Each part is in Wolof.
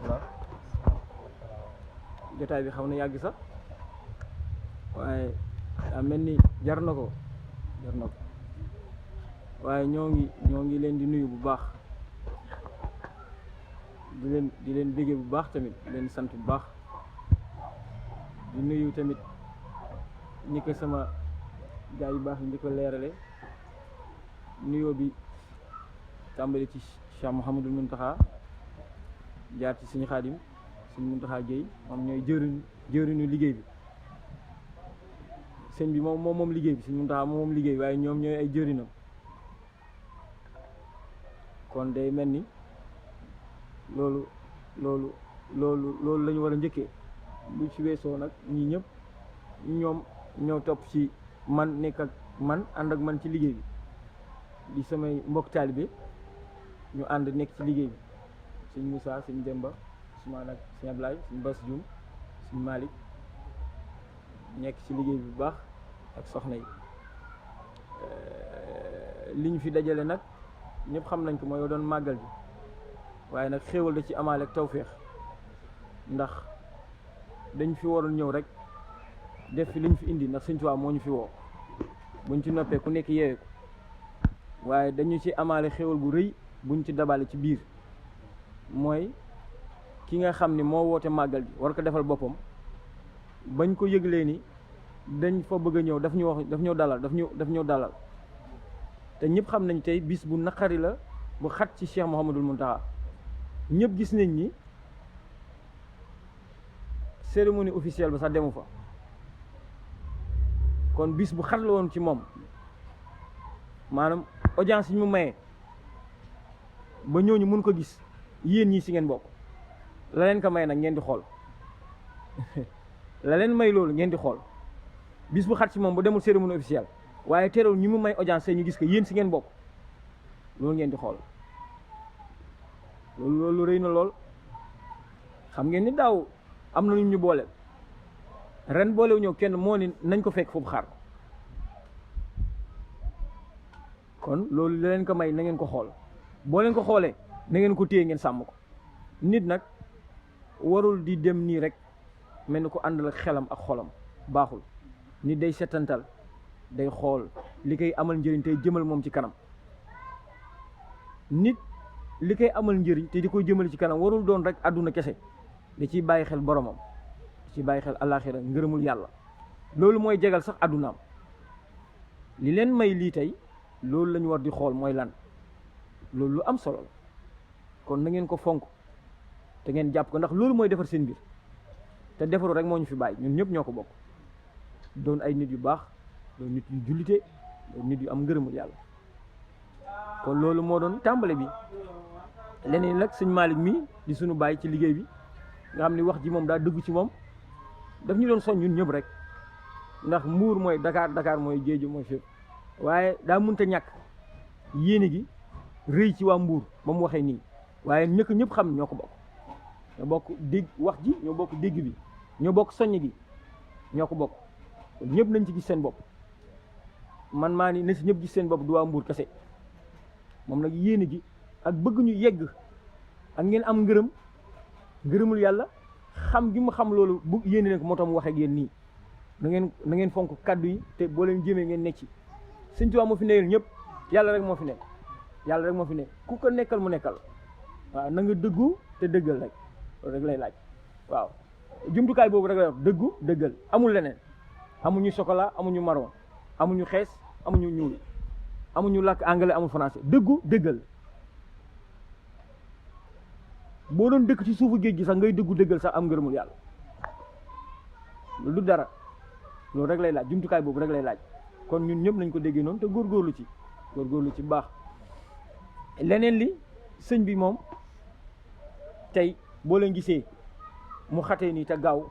rahmatullah. Jotaay bi xaw na yàgg sax waaye daa mel ni jar na ko waaye ñoo ngi leen di nuyu bu baax di leen béggee bu baax tamit di leen sant bu baax di nuyu tamit ni ko sama gaay yu baax yi di ko leerale nuyoo bi tàmbali ci Cheikh Mouhamadul Muntaxa jaar ci suñu Xaadim suñu Muntaxa Géey moom ñooy jëriñu liggéey bi sëñ bi moom liggéey bi suñu Muntaxa moom liggéey bi waaye ñoom ñooy ay jëriñam kon day mel ni loolu la ñu war a njëkkee bu ci weesoo nag ñii ñëpp ñoom ñoo topp ci man nekk ak man ànd ak man ci liggéey bi di samay mbokk taalibe ñu ànd nekk ci liggéey bi sëñ Moussa sëñ Demba Ousmane ak sëñ Ablaye sëñ Bass Dioum sëñ Malick nekk ci liggéey bi bu baax ak soxna yi li ñu fi dajale nag ñëpp xam nañ ko mooy doon màggal bi waaye nag xéewal da ci amaale ak tawféex ndax dañ fi waroon ñëw rek def fi liñ fi indi ndax Sëñ Tuubaa moo ñu fi woo buñ ci noppee ku nekk yeewee ko waaye dañu ci amaale xéewal bu rëy buñ ci dabale ci biir mooy ki nga xam ni moo woote màggal gi war ko defal boppam bañ ko yëglee ni dañ fa bëgg a ñëw daf ñoo dalal te ñëpp xam nañ tey bis bu naqari la bu xat ci Cheikh Mouhamadul Mountakha ñëpp gis nañ ni cérémonie officielle ba sax demu fa kon bis bu xat la woon ci moom maanaam audience yi mu mayee ba ñooñu mun ko gis yéen ñii si ngeen bokk la leen ko may nag ngeen di xool la leen may loolu ngeen di xool bis bu xat ci moom ba demul cérémonie officielle waaye teewul ñi mu may audience ñu gis ko yéen si ngeen bokk loolu ngeen di xool loolu rëy na lool xam ngeen ni daaw am na ñu boole ren boolewu ñëw kenn moo ni nañ ko fekk foofu xaar kon loolu la leen ko may na ngeen ko xool boo leen ko xoolee na ngeen ko téye ngeen sàmm ko nit nag warul di dem nii rek mel ni ko àndal ak xelam ak xolam baaxul nit day setantal day xool li koy amal njëriñ tey jëmal moom ci kanam nit li koy amal njëriñ te di koy jëmale ci kanam warul doon rek àdduna kese da ciy bàyyi xel boromam da ciy bàyyi xel àllaaxira ngërëmul yàlla loolu mooy jegal sax àddunaam li leen may lii tey loolu lañu war di xool mooy lan loolu lu am solo la kon na ngeen ko fonk te ngeen jàpp ko ndax loolu mooy defar seen mbir te defaru rek moo ñu fi bàyyi ñun ñëpp ñoo ko bokk doon ay nit yu baax doon nit yu jullite doon nit yu am ngërëmul yàlla kon loolu moo doon tàmbale bi leneen nag sëñ Malick mi di sunu bàyyi ci liggéey bi nga xam ni wax ji moom daa dëgg ci moom daf ñu doon soñ ñun ñëpp rek ndax Mbuur mooy Dakar mooy Géeju mooy fépp waaye daa mënta ñàkk yéene gi rëy ci waa Mbuur ba mu waxee nii waaye ñëpp xam ñoo ko bokk ñoo bokk dégg wax ji ñoo bokk dégg bi ñoo bokk soññ gi ñoo ko bokk kon ñëpp nañ ci gis seen bopp man maa ni na si ñëpp gis seen bopp du waa Mbuur kese moom nag yéene gi ak bëgg ñu yegg ak ngeen am ngërëmul yàlla xam gi mu xam loolu bu yéene leen ko moo tax mu waxee ak yéen nii na ngeen fonk kaddu yi te boo leen jëmee ngeen nekk ci Sëñ Tuubaa moo fi nekkal ñëpp yàlla rek moo fi nekk ku ko nekkal mu nekkal waaw na nga dëggu te dëggal rek loolu rek lay laaj waaw jumtukaay boobu rek lay wax dëggu dëggal amul leneen amuñu chocolat amuñu marron amuñu xees amuñu ñuul amuñu làkk anglais amul français dëggu dëggal boo doon dëkk ci suufu géej gi sax ngay dëggu dëggal sax am ngërëmul yàlla lu dara loolu rek lay laaj jumtukaay boobu rek lay laaj kon ñun ñëpp nañ ko déggee noonu te góorgóorlu ci baax leneen li sëñ bi moom tey boo leen gisee mu xatee nii te gaaw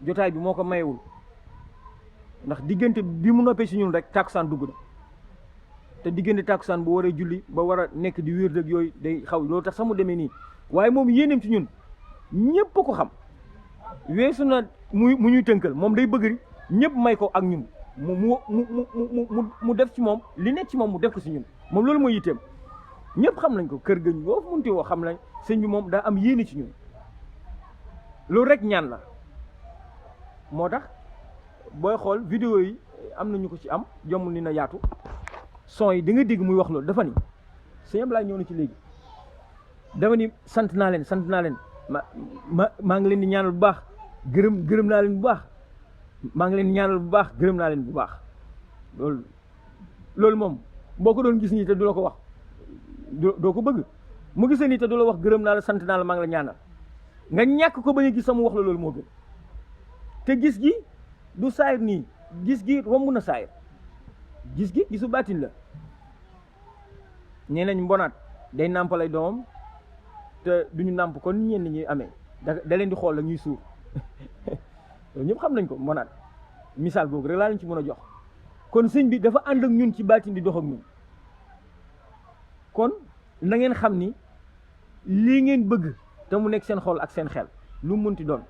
jotaay bi moo ko mayewul ndax diggante bi mu noppee si ñun rek tàkkusaan dugg na te diggante tàkkusaan bu waree julli ba war a nekk di wér dëgg yooyu day xaw loolu tax sax mu demee nii waaye moom yéeneem ci ñun ñëpp ko xam weesu na mu ñuy tënkal moom day bëgg ñëpp may ko ak ñun mu def ci moom li nekk ci moom mu def ko si ñun moom loolu mooy yitteem ñëpp xam nañ ko kër gañ boo munti woo xam nañ sëñ bi moom daa am yéene ci ñun loolu rek ñaan la. moo tax booy xool vidéo yi am na ñu ko ci am jommul ni na yaatu son yi di nga dégg muy wax loolu dafa ni sëñ Ablaye ñëw na ci léegi dafa ni sant naa leen maa ngi leen di ñaanal bu baax gërëm naa leen bu baax maa ngi leen di ñaanal bu baax gërëm naa leen bu baax loolu moom boo ko doon gis nii te du la ko wax doo ko bëgg mu gisee nii te du la wax gërëm naa la sant naa la maa ngi la ñaanal nga ñàkk ko bañ a gis sama wax la loolu moo gën te gis gi du saayir nii gis gi romb na saayir gis gi gisu baatin la ñee nañ mbonaat day nàmpalay doomam te duñu nàmp kon ñenn ñi amee da leen di xool la ñuy suur loolu ñëpp xam nañ ko mbonaat misaal googu rek laa leen ci mën a jox kon sëñ bi dafa ànd ak ñun ci baatin di dox ak ñun kon na ngeen xam ni lii ngeen bëgg te mu nekk seen xol ak seen xel lu mu mënti doon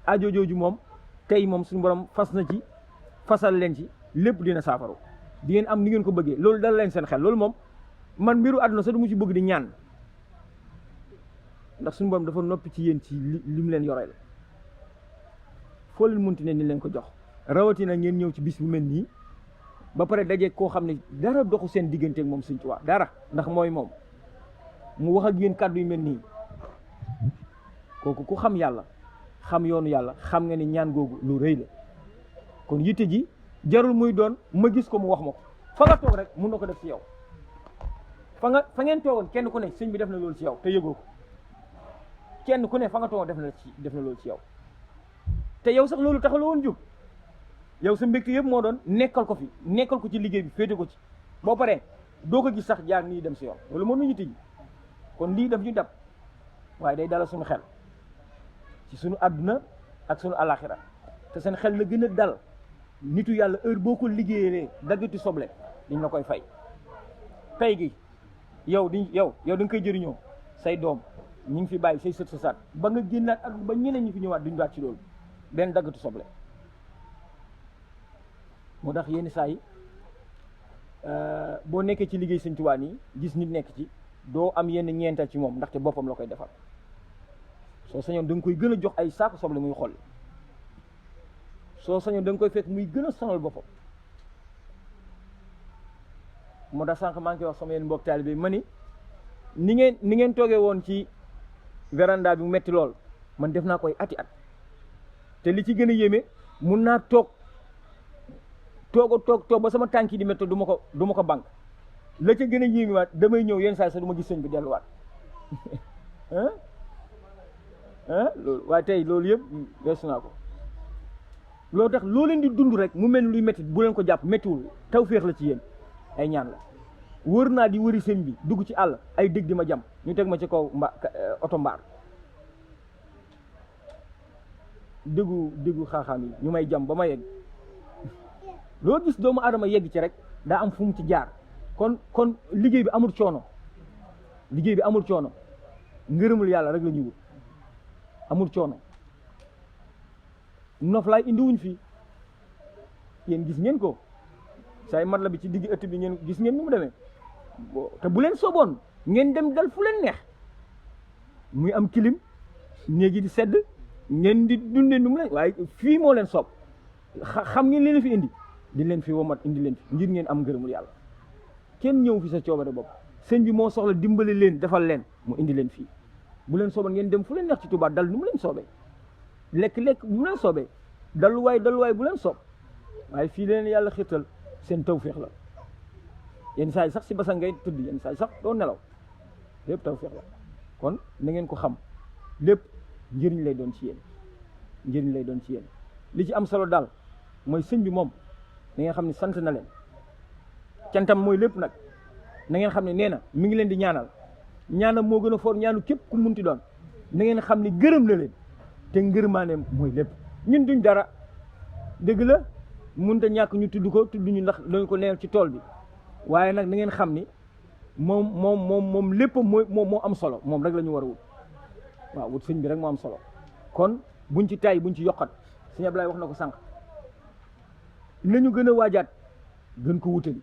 aajo jooju moom tey moom suñu borom fas na ci fasal leen ci lépp dina saafaru di ngeen am ni ngeen ko bëggee loolu dal leen seen xel loolu moom man mbiru àdduna sax du mu ci bëgg di ñaan ndax suñu borom dafa noppi ci yéen ci li mu leen yoreel foo leen munti ne ni leen ko jox rawatina ngeen ñëw ci bis bu mel nii ba pare daje koo xam ne dara doxu seen diggante ak moom Sëñ Tuubaa dara ndax mooy moom mu wax ak yéen kàddu yu mel nii kooku ku xam yàlla xam yoonu yàlla xam nga ni ñaan googu lu rëy la kon yitte ji jarul muy doon ma gis ko mu wax ma ko fa nga toog rek mun na ko def ci yow fa ngeen toogoon kenn ku ne sëñ bi def na loolu ci yow te yëgoo ko kenn ku ne fa nga toogoon def na loolu ci yow te yow sax loolu taxal woon jóg yow sa mbégte yëpp moo doon nekkal ko fi nekkal ko ci liggéey bi féete ko ci boo paree doo ko gis sax jaar nii dem si yoon loolu moo nu yitte ji kon lii daf ñu dab waaye day dalal suñu xel ci suñu àdduna ak suñu alaxira te seen xel la gën a dal nitu yàlla heure boo ko liggéeyee daggati soble dañ la koy fay pay gi yow da nga koy jëriñoo say doom ñu ngi fi bàyyi say sët sa saat ba nga génnaat ak ba ñeneen ñi fi ñëwaat duñu daat ci loolu benn daggatu soble moo tax yenn saa yi boo nekkee ci liggéey Sëñ Tuubaa nii gis nit nekk ci doo am yenn ñeental ci moom ndaxte boppam la koy defal soo sañoon da nga koy gën a jox ay saako soble muy xol soo sañoon da nga koy fekk muy gën a sonal boppam moo tax sànq maa ngi koy wax sama yenn mbokk taalibe bi ma ni ngeen toogee woon ci véranda bi mu metti lool man def naa koy ati at te li ci gën a yéeme mun naa toog ba sama tànk yi di métti du ma ko bank la ca gën a yéemewaat damay ñëw yenn saa sax du ma gis sëñ bi delluwaat loolu waaye tey loolu yëpp weesu naa ko loolu tax loo leen di dund rek mu mel ni luy métti bu leen ko jàpp méttiwul tawféex la ci yéen ay ñaan la wër naa di wëri sëñ bi dugg ci àll ay dégg di ma jam ñu teg ma ci kaw oto mbaar déggu xaaxaam yi ñu may jam ba ma yegg loo gis doomu aadama yegg ci rek daa am fu mu ci jaar kon liggéey bi amul coono ngërëmul yàlla rek la ñuy wut amul coono noflaay indiwuñ fii yéen gis ngeen ko say mat la bi ci digg ëtt bi ngeen gis ngeen ni mu demee te bu leen sooboon ngeen dem dal fu leen neex muy am kilim néegi di sedd ngeen di dundee nu mu leen waaye fii moo leen soob xam ngeen leen fi indi di leen fi womat indi leen fi ngir ngeen am ngërëmul yàlla kenn ñëw fi sa coobare bopp sëñ bi moo soxla dimbali leen defal leen mu indi leen fii bu leen sooboon ngeen dem fu leen neex ci Tuubaa dal nu mu leen soobee lekk bu mu leen soobee dalluwaay bu leen soob waaye fii leen yàlla xirtal seen tawféex la yenn saa yi sax si basa ngay tëdd yenn saa yi sax doo nelaw lépp tawféex la kon na ngeen ko xam lépp njëriñ lay doon ci yéen li ci am solo daal mooy sëñ bi moom na ngeen xam ne sant na leen cantam mooy lépp nag na ngeen xam ne nee na mi ngi leen di ñaanam moo gën a foor ñaanu képp ku munti doon na ngeen xam ne gërëm na leen te ngërmaaneem mooy lépp ñun duñ dara dëgg la munta ñàkk ñu tudd ñu ndax dañu ko neel ci tool bi waaye nag na ngeen xam ni moom lépp moo am solo moom rek la ñu war a wut waaw wut sëñ bi rek moo am solo kon buñ ci tay buñ ci yokkat sëñ Ablaye wax na ko sànq nañu gën a waajaat gën ko wutali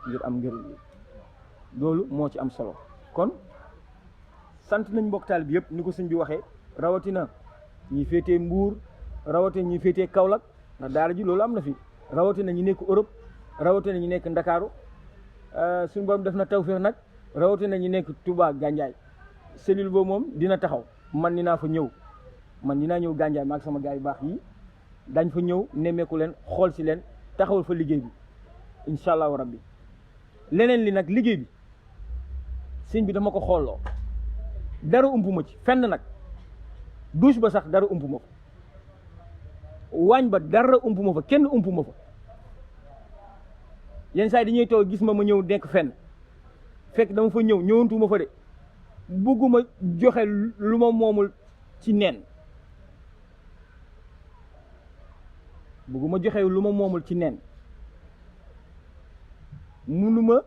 ngir am njëriñ loolu moo ci am solo kon sant nañ mbokk taal bi yëpp ni ko sëñ bi waxee rawatina ñi féetee Mbuur rawatina ñi féetee Kaolack ndax daara ji loolu am na fi rawatina ñi nekk Europe rawatina ñi nekk Ndakaaru suñu borom def na tawfeex nag rawatina ñi nekk Touba Gandiaye cellule boobu moom dina taxaw man dinaa fa ñëw man dinaa ñëw Gandiaye maag sama gars yu baax yi dañ fa ñëw nemmeeku leen xool si leen taxawal fa liggéey bi incha allahu rabbi leneen li nag liggéey bi sëñ bi dama ko xooloo dara umpu ma ci fenn nag douche ba sax dara umpu ma fa waañ ba dara umpu ma fa kenn umpu ma fa yenn saa yi dañuy toog gis ma ñëw nekk fenn fekk dama fa ñëwantu ma fa de bëgguma joxe lu ma moomul ci neen bëgguma joxe lu ma moomul ci neen munuma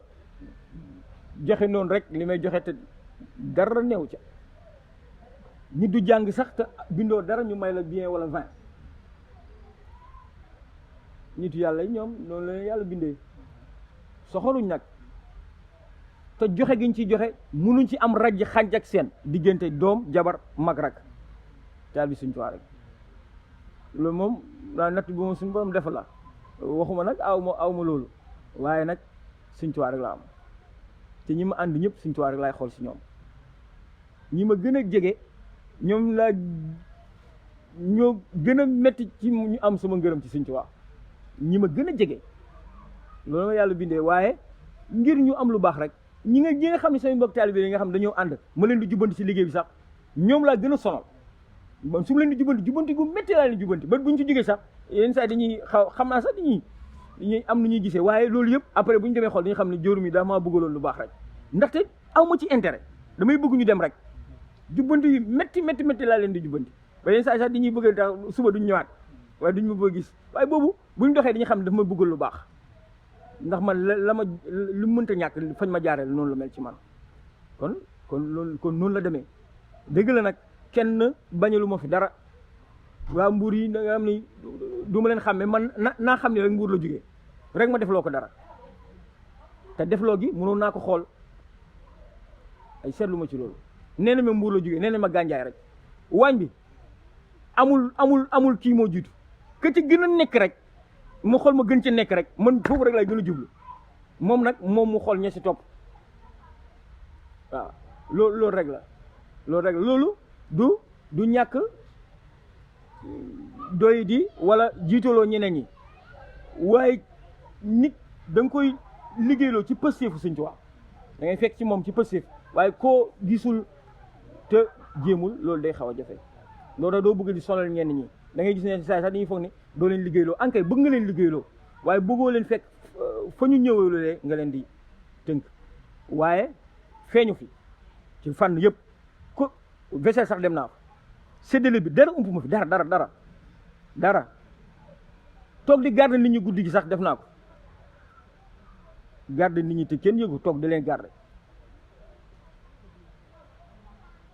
joxe noonu rek li may joxe te dara neew ca nit du jàng sax te bindoo dara ñu may la bien wala 20 nitu yàlla yi ñoom noonu la yàlla bindee soxoruñ nag te joxe giñ ci joxe munuñ ci am raj xànc ak seen diggante doom jabar mag rak taal bi suñ tuwaa rek loolu moom daa natt bi moom suñu borom def la waxuma nag aw ma loolu waaye nag suñ tuwaa rek la am te ñi ma ànd ñëpp suñ tuwaa rek laay xool si ñoom ñi ma gën a jege ñoom laa ñoo gën a metti ci ñu am sama ngërëm ci suñ tuwaa ñi ma gën a jege loolu ma yàlla bindee waaye ngir ñu am lu baax rek ñi nga xam ne samay mbokk taalibe yi nga xam ne dañoo ànd ma leen di jubbanti si liggéey bi sax ñoom laa gën a sonal man su ma leen di jubbanti gu métti laa leen di jubbanti ba buñ ci jógee sax yenn saa dañuy xam naa sax dañuy am nu ñuy gisee waaye loolu yëpp après bu ñu demee xool dañuy xam ne jóorum yi daa maa bëggaloon lu baax rek ndaxte aw ma ci intérêt damay bëgg ñu dem rek jubbanti yi métti laa leen di jubbanti ba yenn saa sax dañuy bëgg tax suba duñ ñëwaat waaye duñ ma bëgg gis waaye boobu buñ doxee dañuy xam ne dafa ma bëggal lu baax ndax man la ma lu mënta ñàkk fañ ma jaareel noonu la mel ci man kon noonu la demee dëgg la nag kenn bañalu ma fi dara waa Mbuur yi da nga xam ni du ma leen xàmme man naa xam ne rek Mbuur la jógee rek ma defloo ko dara te defloo gi mënoon naa ko xool ay seetlu ma ci loolu nee na ma Mbuur la jógee nee na ma Gandiaye rek waañ bi amul kii moo jiitu ka ci gën a nekk rek mu xool ma gën ci nekk rek man foofu rek lay gën a jublu moom nag moom mu xool ña si topp waaw loolu rek la loolu du ñàkk doy di wala jiitaloo ñeneen ñi waaye nit da nga koy liggéeyloo ci pësteefu Sëñ Tuubaa da ngay fekk ci moom ci pësteef waaye koo gisul te jéemul loolu day xaw a jafe loolu da doo bëgg di sonal ñenn ñi da ngay gis ne saa sax dañuy foog ne doo leen liggéeyloo ankay bëgg nga leen liggéeyloo waaye bëggoo leen fekk fa ñu ñëwee nga leen di tënk waaye feeñu fi ci fànn yëpp ko vaisselle sax dem naa fa séddale bi dara ump ma fi dara toog di garder nit ñi guddi gi sax def naa ko garder nit ñi te kenn yëgu toog di leen garder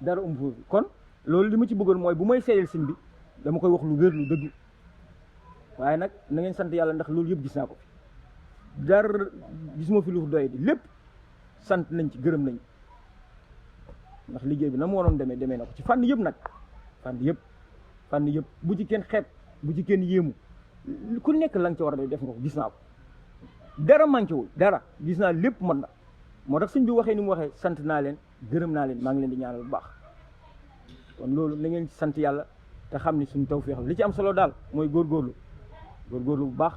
dara ump fi kon loolu li ma ci bëggoon mooy bu may seedeel sëñ bi dama koy wax lu wér lu dëgg waaye nag na ngeen sant yàlla ndax loolu yëpp gis naa ko fi dara gisuma fi lu doy di lépp sant nañ ci gërëm nañ ndax liggéey bi na mu waroon demee na ko ci fànn yëpp nag fànn yëpp bu ci kenn xeeb bu ci kenn yéemu ku nekk la nga ci war a def nga ko gis naa ko dara manqué wul dara gis naa lépp mën na moo tax sëñ bi waxee ni mu waxee sant naa leen gërëm naa leen maa ngi leen di ñaanal bu baax kon loolu na ngeen ci sant yàlla te xam ni suñu tawfeex li ci am solo daal mooy góorgóorlu bu baax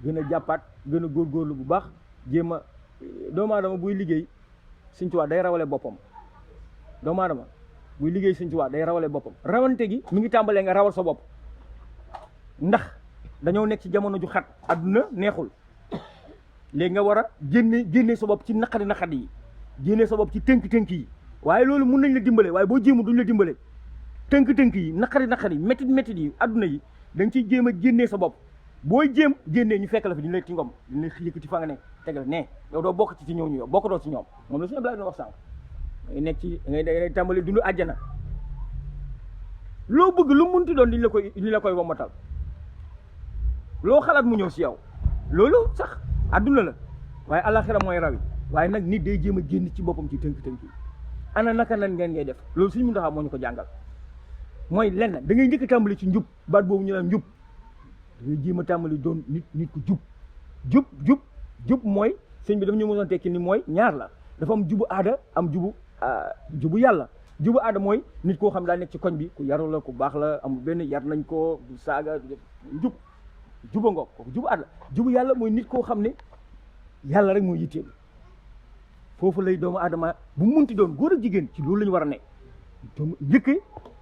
gën a jàppaat gën a góorgóorlu bu baax jéem a doomu aadama buy liggéey Sëñ Tuubaa day rawale boppam doomu aadama buy liggéey Sëñ Tuubaa day rawale boppam rawante gi mi ngi tàmbalee nga rawal sa bopp ndax dañoo nekk ci jamono ju xat àdduna neexul léegi nga war a génne sa bopp ci naqari yi génne sa bopp ci tënk yi waaye loolu mun nañ la dimbale waaye boo jéemu duñ la dimbale tënk yi naqari métit yi àdduna yi da nga ciy jéem a génnee sa bopp booy jéem génnee ñu fekk la fi ñu lay tingom ñu lay yëkkati fa nga ne tegal ne yow doo bokk ci ñëw ñu yow bokkatoo ci ñoom moom la suñu blague doon wax sànq ngay nekk ci ngay tàmbali dundu àjjana loo bëgg lu munti doon diñ la koy womatal loo xalaat mu ñëw si yow loolu sax àdduna la waaye àllaxira mooy rawi waaye nag nit day jéem a génn ci boppam ci tënk yi ana naka nan ngeen ngay def loolu suñu Muntaxa moo ñu ko jàngal mooy lenn da ngay njëkk a tàmbali ci njub baat boobu ñu naan njub da ngay jéem a tàmbali doon nit ku jub mooy sëñ bi dafa ñu mësoon tekki ni mooy ñaar la dafa am jubu aada am jubu yàlla jubu aada mooy nit koo xam daa nekk ci koñ bi ku yaru la ku baax la amul benn yar nañ ko du saaga juba ngoog kooku jubu aada jubu yàlla mooy nit koo xam ne yàlla rek mooy yitteelu foofu lay doomu aadama bu munti doon góor ak jigéen ci loolu la ñu war a nekk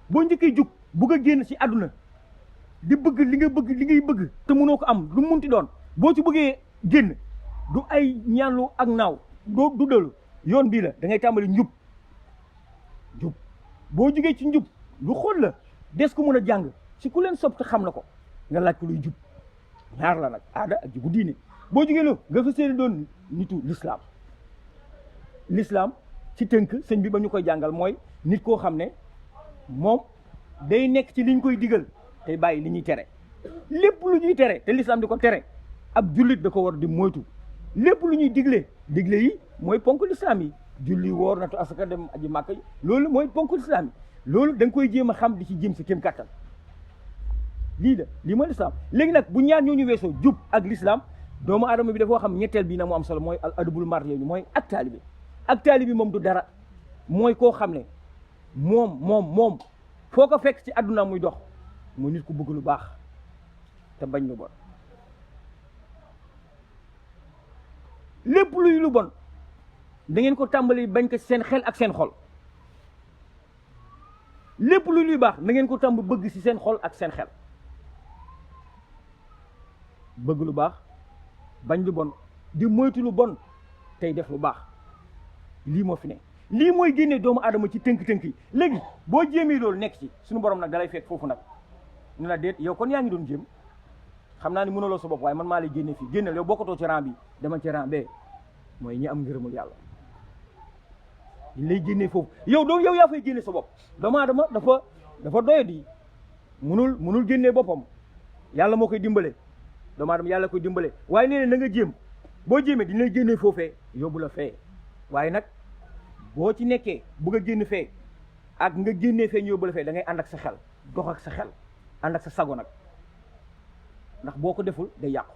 boo njëkkee jug bugg a génn ci àdduna di bëgg li ngay bëgg te mënoo ko am lu munti doon boo ci bëggee génn du ay ñaanlu ak naaw du dalu yoon bii la da ngay tàmbali njub boo jugee ci njub lu xool la des ko mën a jàng ci ku leen sopp te xam na ko nga laaj ko luy jub ñaar la nag aada ak jugu diine boo jugee loolu nga fa seeni doon nitu l'islam ci tënk sëñ bi ba ñu koy jàngal mooy nit koo xam ne moom day nekk ci liñ koy digal tey bàyyi li ñuy tere lépp lu ñuy tere te l'islam di ko tere ab jullit da ko war di moytu lépp lu ñuy digle yi mooy ponk l'islam yi julli woor natu asaka dem aji màkk yi loolu mooy ponk l'islam yi loolu da nga koy jéem a xam di ci jéem sa kéem kattan lii mooy l'islam léegi nag bu ñaar ñooñu weesoo jub ak l'islam doomu aadama bi dafa xam ñetteel bii nag mu am solo mooy al adabul mardi mooy ak taalibi moom du dara mooy koo xam ne moom foo ko fekk ci àdduna muy dox muy nit ku bëgg lu baax te bañ lu bon lépp luy lu bon da ngeen ko tàmbali bañ ko seen xel ak seen xol lépp luy baax na ngeen ko tàmbali bëgg ci seen xol ak seen xel bëgg lu baax bañ lu bon di moytu lu bon tey def lu baax lii moo fi ne lii mooy génne doomu aadama ci tënk-tënk yi léegi boo jéemee loolu nekk ci suñu borom nag dalay fekk foofu nag ñu la déet yow kon yaa ngi doon jéem xam naa ni mënuloo sa bopp waaye man maa lay génne fii génneel yow bokkatoo ci rang bi demal ci rang bee mooy ñi am ngërëmul yàlla ñu lay génnee foofu yow yaa fay génne sa bopp doomu aadama dafa doye di munul génnee boppam yàlla moo koy dimbale doomu aadama yàlla koy dimbale waaye nee na nga jéem boo jéemee di lay génnee foofee yóbbu la fee waaye nag boo ci nekkee bëgg a génn fee ak nga génnee fee ñu yóbbu la fee da ngay ànd ak sa xel dox ak sa xel ànd ak sa sago nag ndax boo ko deful day yàqu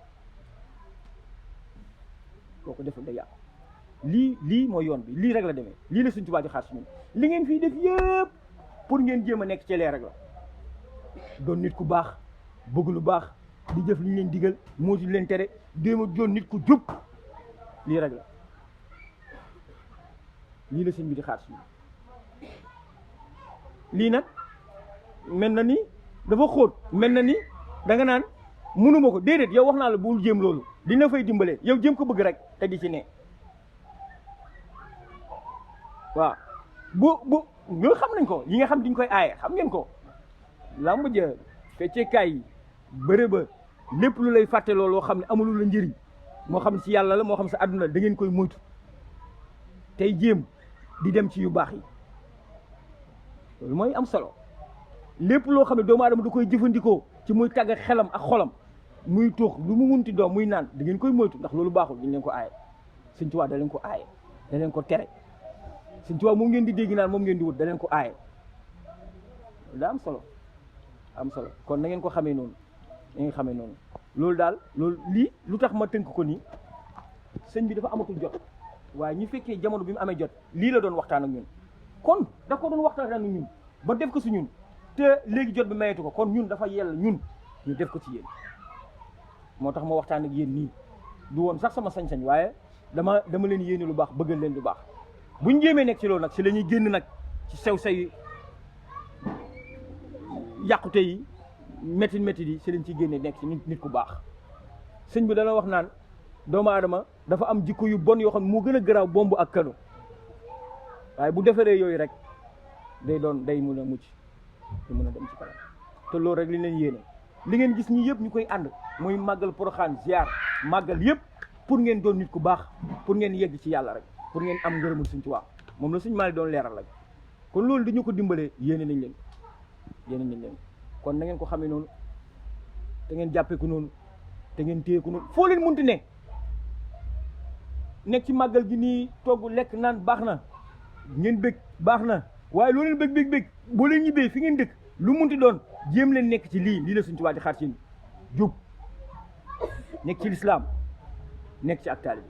lii mooy yoon bi lii rek la demee lii la Sëñ Tuubaa di xaar si ñun li ngeen fii def yëpp pour ngeen jéem a nekk ci lee rek la doon nit ku baax bëgg lu baax di jëf li ñu leen digal moo ci leen tere déema doon nit ku jub lii rek la lii la sëñ bi di xaar si lii nag mel na ni dafa xóot mel na ni danga naan mënuma ko déedéet yow wax naa la bul jéem loolu dina fay dimbale yow jéem ko bëgg rek te di ci ne waaw bu nga xam nañ ko yi nga xam diñ koy aaye xam ngeen ko làmb ja feccekaay yi bëre ba lépp lu lay fàtte loolu xam ne amulul la njëriñ moo xam si yàlla la moo xam sa àdduna da ngeen koy moytu tey jéem di dem ci yu baax yi loolu mooy am solo lépp loo xam ne doomu aadama da koy jëfandikoo ci muy tàgg xelam ak xolam muy tuux lu mu munti doom muy naan da ngeen koy moytu ndax loolu baaxul dañ leen ko aaye Sëñ Tuubaa da leen ko aaye da leen ko tere Sëñ Tuubaa moom ngeen di dégg naan moom ngeen di wut da leen ko aaye daa am solo kon na ngeen ko xamee noonu loolu daal loolu lii lu tax ma tënk ko nii sëñ bi dafa amatul jot waaye ñu fekkee jamono bi mu amee jot lii la doon waxtaan ak ñun kon da ko doon waxtaan ak ñun ba def ko si ñun te léegi jot bi mayetu ko kon ñun dafa yell ñun ñu def ko ci yéen moo tax ma waxtaan ak yéen nii du woon sax sama sañ-sañ waaye dama leen yéene lu baax bëggal leen lu baax buñ jéemee nekk ci loolu nag si la ñuy génn nag ci sew-sew yàqute yi métti yi si lañ ciy génne nekk ci nit ku baax sëñ bi dana wax naan doomu aadama dafa am jikko yu bon yoo xam ne moo gën a garaaw bomb ak kano waaye bu defaree yooyu rek day mun a mucc te mun a dem ci kanam te loolu rek li leen yéene li ngeen gis ñi yëpp ñu koy ànd muy màggal Poroxaan ziar màggal yëpp pour ngeen doon nit ku baax pour ngeen yegg ci yàlla rek pour ngeen am ngërëmul Sëñ Tuubaa moom la Sëñ Maalik doon leeral rek kon loolu dañu ko dimbalee yéene nañ leen kon na ngeen ko xamee noonu te ngeen jàppee ko noonu te ngeen téye ko noonu foo leen munti nekk ci màggal gi nii togg lekk naan baax na ngeen bëgg baax na waaye loo leen bëgg boo leen ñibbee fi ngeen dëkk lu munti doon jéem leen nekk ci lii la Sëñ Tuubaa di xaar ci jub nekk ci lislaam nekk ci ak taalibe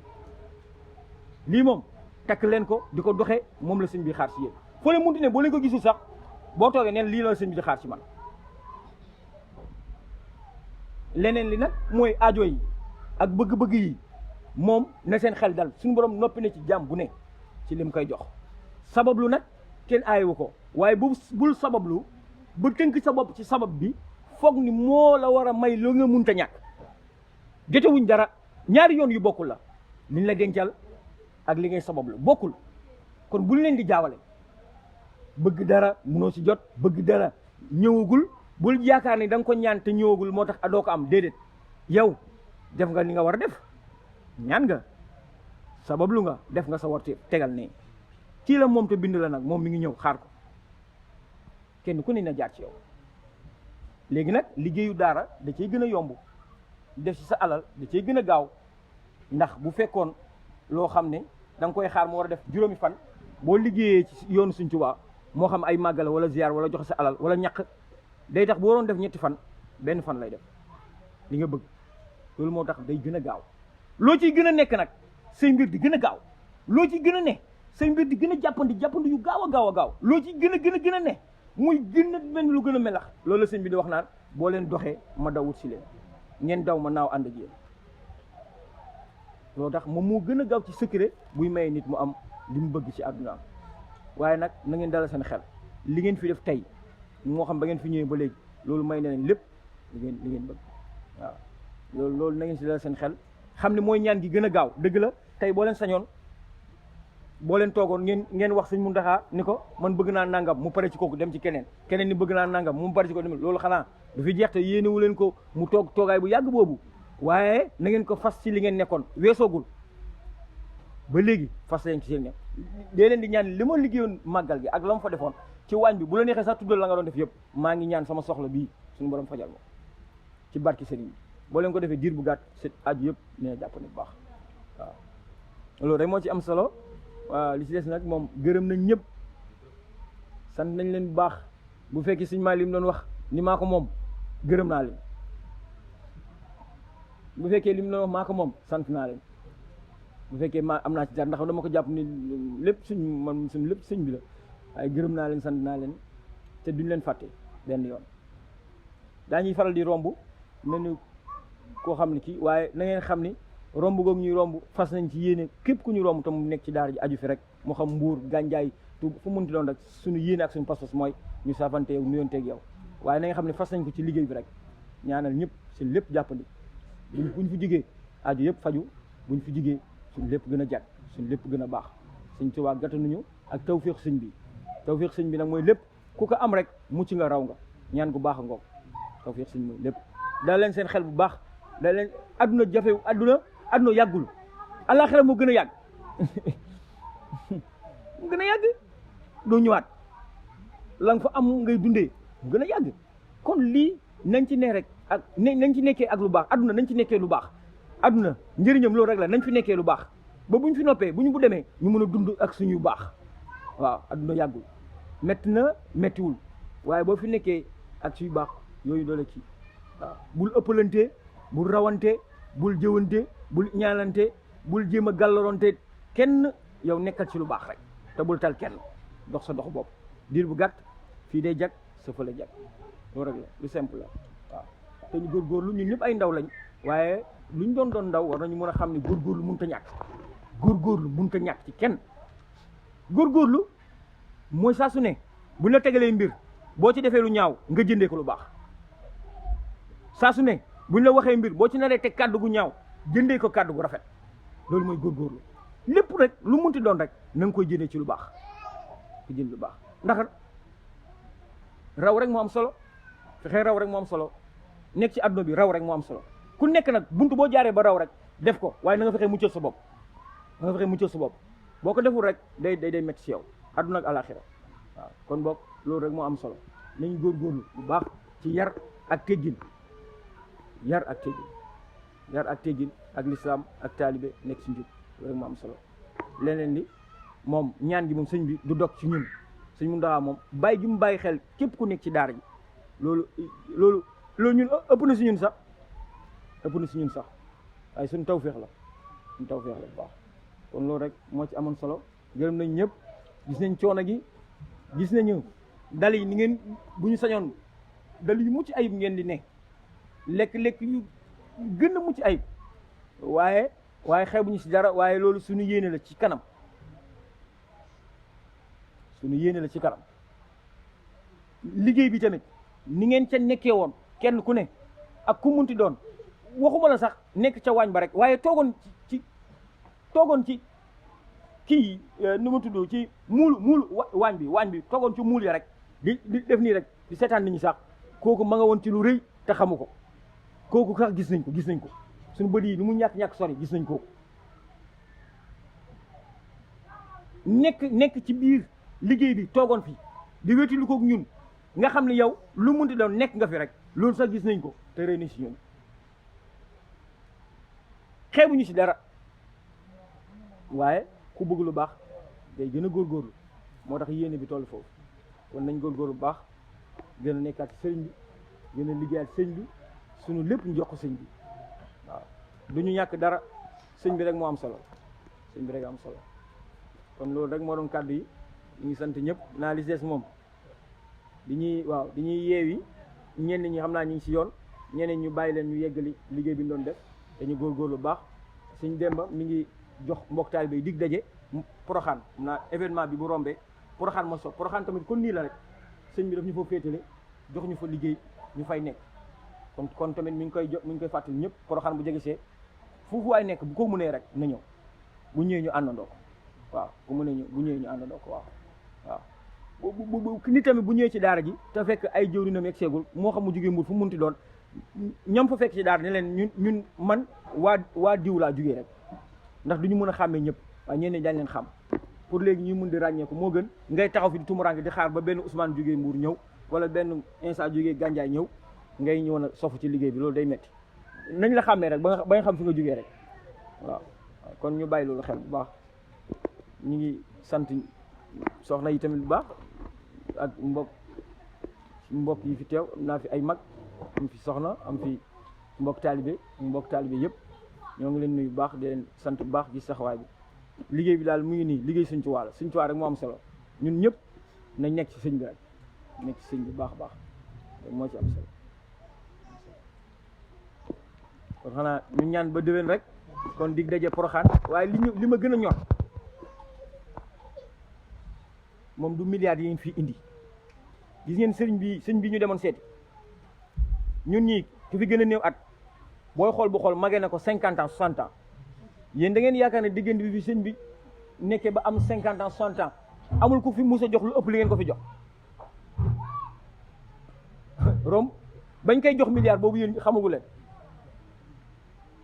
lii moom takk leen ko di ko doxee moom la sëñ bi xaar ci yéen foo leen munti ne boo leen ko gisul sax boo toogee neen lii la sëñ bi di xaar ci man. leneen li nag mooy aajo yi ak bëgg-bëgg yi moom na seen xel dal suñu borom noppi na ci jàmm bu ne ci lim koy jox sabablu nag kenn aayewu ko waaye bul sabablu ba tënk sa bopp ci sabab bi foog ni moo la war a may loo nga munta ñàkk jotewuñ dara ñaari yoon yu bokkul la liñ la dencal ak li ngay sabablu bokkul kon bul leen di jaawale bëgg dara munoo ci jot bëgg dara ñëwagul bul yaakaar ni da nga ko ñaan te ñëwagul moo tax doo ko am déedéet yow def nga li nga war a def ñaan nga sabablu nga def nga sa warteef tegal ne kii la moom te bind la nag moom mi ngi ñëw xaar ko kenn ku ne na jaar ci yow léegi nag liggéeyu daara da cay gën a yomb def ci sa alal da cay gën a gaaw ndax bu fekkoon loo xam ne da nga koy xaar mu war a def juróomi fan boo liggéeyee ci yoonu Sëñ Tuubaa moo xam ay màggal wala ziar wala joxe sa alal wala ñaq day tax bu waroon def ñetti fan benn fan lay def li nga bëgg loolu moo tax day gën a gaaw loo ciy gën a nekk nag say mbir di gën a gaaw loo ciy gën a ne say mbir di gën a jàppandi yu gaaw a gaaw loo ciy gën a ne muy gën a mel lu gën a melax loolu la sëñ bi di wax naan boo leen doxee ma daw wut si leen ngeen daw ma naaw ànd ak yéen loolu tax moom moo gën a gaaw ci secret buy maye nit mu am li mu bëgg ci àdduna waaye nag na ngeen dalal seen xel li ngeen fi def tey moo xam ba ngeen fi ñëwee ba léegi loolu may na leen lépp li ngeen bëgg waaw loolu na ngeen si dalal seen xel xam ne mooy ñaan gi gën a gaaw dëgg la tey boo leen sañoon boo leen toogoon ngeen wax Sëñ Muntaxa ni ko man bëgg naa nangam mu pare ci kooku dem ci keneen ni bëgg naa nangam mu pare ci kooku dem loolu xanaa du fi jeex te yéenewu leen ko mu toogaay bu yàgg boobu waaye na ngeen ko fas ci li ngeen nekkoon weesoogul ba léegi fas leen ci seen nekk dee leen di ñaan li ma liggéeyoon màggal gi ak la ma fa defoon ci waañ bi bu la neexee sax tuddal la nga doon def yëpp maa ngi ñaan sama soxla bii suñu borom fajal ma ci barki sëriñ bi boo leen ko defee diir bu gàtt set aju yëpp nee jàpp ni bu baax waaw loolu rek moo ci am solo waaw li ci des nag moom gërëm nañ ñëpp sant nañ leen bu baax bu fekkee suñu maa li mu doon wax ni maa ko moom gërëm naa leen bu fekkee li mu doon wax maa ko moom sant naa leen bu fekkee maa am naa ci dara ndax dama ko jàpp ni lépp suñu lépp sëñ bi la waaye gërëm naa leen sant naa leen te duñ leen fàtte benn yoon daañuy faral di romb mel ni koo xam ne kii waaye na ngeen xam ni romb googu ñuy romb fas nañ ci yéene képp ku ñu romb te mu nekk ci daara ji aju fi rek moo xam Mbuur Gànjaay tu fu munti doon rek suñu yéene ak suñu pas-pas mooy ñu saafante yow nuyonteeg yow waaye na nga xam ne fas nañ ko ci liggéey bi rek ñaanal ñëpp seen lépp jàppandi buñ fi jigee aju yëpp faju buñ fi jigee suñ lépp gën a jag suñ lépp gën a baax Sëñ Tuubaa gàttanuñu ak tawféex sëñ bi tawféex sëñ bi nag mooy lépp ku ko am rek mucc nga raw nga ñaan gu baax a ngoog tawféex sëñ mooy lépp da leen seen xel bu baax da leen adduna jafew adduna yàggul àllaaxira moo gën a yàgg mu gën a yàgg doo ñëwaat la nga fa am ngay dundee mu gën a yàgg kon lii nañ ci ne rek ak nañ ci nekkee ak lu baax adduna nañ ci nekkee lu baax adduna njëriñam loolu rek la nañ fi nekkee lu baax ba buñ fi noppee bu ñu demee ñu mën a dund ak suñu baax waaw adduna yàggul métti na méttiwul waaye boo fi nekkee ak suñu baax yooyu doole ci waaw bul ëppalante bul rawante bul jëwante bul ñaanante bul jéem a gàllaronte kenn yow nekkal ci lu baax rek te bul tal kenn dox sa dox bopp diir bu gàtt fii day jag sa fa la jag loolu rek la lu simple la waaw te ñu góorgóorlu ñun ñëpp ay ndaw lañ waaye luñ doon ndaw war nañu mën a xam ne góorgóorlu mënut a ñàkk góorgóorlu mënut a ñàkk ci kenn góorgóorlu mooy saa su ne buñ la tegalee mbir boo ci defee lu ñaaw nga jëndee ko lu baax saa su ne buñ la waxee mbir boo ci naree teg kàddu gu ñaaw jëndee ko kàddu gu rafet loolu mooy góorgóorlu lépp rek lu munti doon rek na nga koy jëndee ci lu baax ko jënd lu baax ndax raw rek moo am solo fexee raw rek moo am solo nekk ci àdduna bi raw rek moo am solo ku nekk nag buntu boo jaaree ba raw rek def ko waaye na nga fexee muccal sa bopp na nga fexee muccal sa bopp boo ko deful rek day métti ci yow àdduna ak alaxira waaw kon boog loolu rek moo am solo nañu góorgóorlu bu baax ci yar ak teggin yar ak teggin ak lislaam ak taalibe nekk ci njub loolu moo am solo leneen li moom ñaan gi moom sëñ bi du dog ci ñun sëñ Mountakha moom bàyyi gi mu bàyyi xel képp ku nekk ci daara ji loolu ñun ëpp na si ñun sax waaye suñu tawféex la bu baax kon loolu rek moo ci amoon solo gërëm nañ ñëpp gis nañ coono gi gis nañu dal yi ni ngeen bu ñu sañoon dal yu mucc ayib ngeen di ne lekk yu gën a mucc ayib waaye xeebuñu si dara waaye loolu suñu yéene la ci kanam liggéey bi tamit ni ngeen ca nekkee woon kenn ku ne ak ku munti doon waxuma la sax nekk ca waañ ba rek waaye toogoon ci kii nu mu tudd ci muul waañ bi toogoon ci muul ya rek di def nii rek di seetaan nit ñi sax kooku ma nga woon ci lu rëy te xamu ko kooku sax gis nañ ko suñu bët yi ni mu ñàkk sori gis nañ kooku nekk ci biir liggéey bi toogoon fi di wéti lu kook ñun nga xam ne yow lu munti doon nekk nga fi rek loolu sax gis nañ ko te rëy na si ñun xeebuñu si dara waaye ku bëgg lu baax day gën a góorgóorlu moo tax yéene bi toll foofu kon nañ góorgóorlu bu baax gën a nekkaat sëriñ bi gën a liggéeyaat sëñ bi suñu lépp ñu jox ko sëñ bi waaw du ñu ñàkk dara sëñ bi rek moo am solo kon loolu rek moo doon kàddu yi ñu ngi sant ñëpp naa li des moom di ñuy yeewi ñenn ñi xam naa ñu ngi si yoon ñeneen ñu bàyyi leen ñu yeggali liggéey bi ñu doon def dañu góorgóorlu bu baax suñ Demba mi ngi jox mbokk taalibe yi dig daje Poroxaan xam naa événement bi bu rombee Poroxaan moo soog Poroxaan tamit kon nii la rek sëñ bi daf ñu fa féetale jox ñu fa liggéey ñu fay nekk kon tamit mi ngi koy fàttali ñëpp Poroxaan bu jege see foofu waay nekk bu ko mënee rek na ñëw bu ñëwee ñu àndandoo ko waaw bu ñëwee ñu àndandoo ko waaw bu nit tamit bu ñëwee ci daara ji te fekk ay jëwriñam yegg seegul moo xam mu jógee Mbuur fu mu munti doon ñam fa fekk ci daara ne leen ñun man waa diw laa jógee rek ndax du ñu mën a xàmmee ñëpp waaye ñeneen dañ leen xam pour léegi ñuy mun di ràññeeku moo gën ngay taxaw fi di tumuraange di xaar ba benn Ousmane jógee Mbuur ñëw wala benn Insa jógee Gandiaye ñëw ngay ñëw na sofu ci liggéey bi loolu day metti nañ la xàmmee rek ba nga xam fi nga jógee rek waaw kon ñu bàyyi loolu xel bu baax ñu ngi sant soxna yi tamit bu baax ak mbokk yi fi teew am naa fi ay mag am fi soxna am fi mbokk taalibe yëpp ñoo ngi leen nuyu bu baax di leen sant bu baax gis saxawaay bi liggéey bi daal mu ngi nii liggéey Sëñ Tuubaa la Sëñ Tuubaa rek moo am solo ñun ñëpp nañ nekk ci sëñ bi rek nekk ci sëñ bi baax moo ci am solo kon xanaa ñu ñaan ba déwén rek kon dig daje Poroxaan waaye li ma gën a ñor moom du milliards yi ñu fi indi gis ngeen sëñ bi ñu demoon seeti ñun ñii ku fi gën a néew at booy xool bu xool magee na ko 50 ans 60 ans yéen da ngeen yaakaar ne diggante bi fi sëñ bi nekkee ba am 50 ans 60 ans amul ku fi mus a jox lu ëpp li ngeen ko fi jox rom bañ koy jox milliard boobu yéen xamagu leen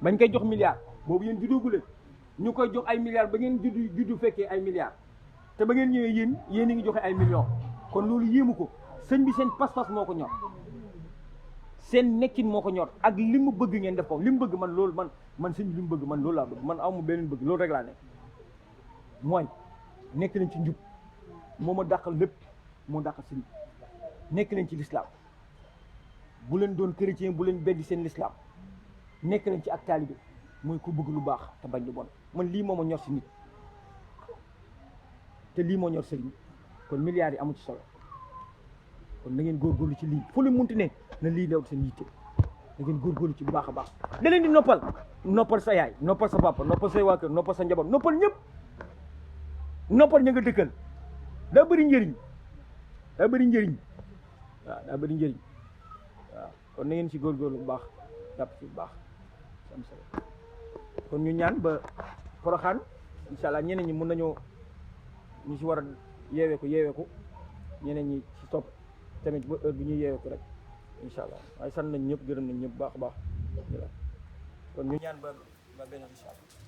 bañ koy jox milliard boobu yéen juddoogu leen ñu koy jox ay milliards ba ngeen juddu fekkee ay milliards te ba ngeen ñëwee yéen a ngi joxe ay millions kon loolu yéemu ko sëñ bi seen pas-pas moo ko ñor seen nekkin moo ko ñor ak li mu bëgg ngeen def ko li mu bëgg man loolu man sëñ bi li mu bëgg man loolu laa bëgg man amu beneen bëgg loolu rek laa nekk mooy nekk nañ ci njub moo ma dàqal lépp moo dàqal sëñ bi nekk nañ ci lislaam bu leen doon chrétien bu leen beddi seen lislaam nekk nañ ci ak taalibe mooy ku bëgg lu baax te bañ lu bon man lii moo ma ñor si nit te lii moo ñor sëriñ kon milliards yi amu ci solo kon na ngeen góorgóorlu ci lii fu lu munti ne na lii new seen yitte na ngeen góorgóorlu ci bu baax a baax da leen di noppal sa yaay noppal sa papa noppal say waa kër noppal sa njaboot noppal ñëpp noppal ña nga dëkkal daa bëri njëriñ waaw daa bëri njëriñ waaw kon na ngeen ci góorgóorlu bu baax jàpp ci bu baax am solo kon ñu ñaan ba Poroxaan incha allah ñeneen ñi mun nañoo ñu ci war a yeeweeku ñeneen ñi ci topp tamit ba heure bi ñuy yeeweeku rek incha allah waaye sant nañ ñëpp gërëm nañ ñëpp baax a baax kon ñu ñaan ba benn incha allah